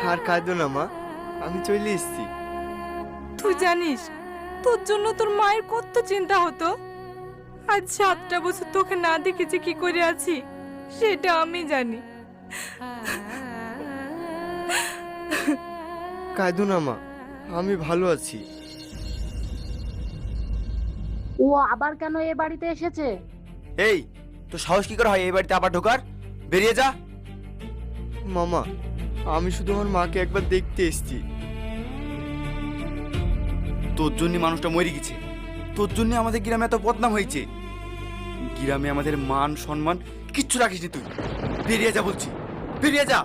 আর কাঁদো না মা, আমি চলে এসেছি। তুই জানিস তোর জন্য তোর মায়ের কত চিন্তা হতো। আজ 7টা বছর তোকে না দেখেছি কি করে আছি সেটা আমি জানি। কাঁদো না মা, আমি ভালো আছি। ও আবার কেন এ বাড়িতে এসেছে? এই, তো সাহস কি করে হয় এই বাড়িতে আবার ঢোকার? বেরিয়ে যা। মামা, আমি শুধু আমার মাকে একবার দেখতে এসেছি। তোর জন্য মানুষটা মরে গেছে, তোর জন্য আমাদের গ্রামে এত বদনাম হয়েছে। গ্রামে আমাদের মান সম্মান কিচ্ছু রাখিস নি তুই। বেরিয়ে যা বলছি, বেরিয়ে যা।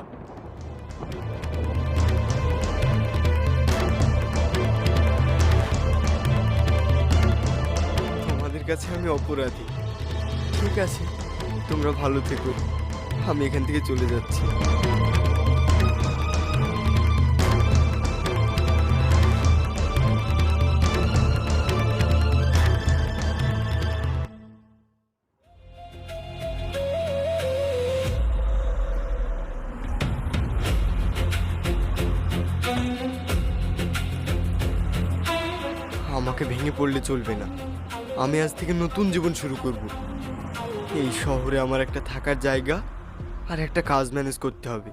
তোমাদের কাছে আমি অপরাধী। ঠিক আছে, তোমরা ভালো থেকো, আমি এখান থেকে চলে যাচ্ছি। আমাকে ভেঙে পড়লে চলবে না। আমি আজ থেকে নতুন জীবন শুরু করব। এই শহরে আমার একটা থাকার জায়গা আর একটা কাজ ম্যানেজ করতে হবে।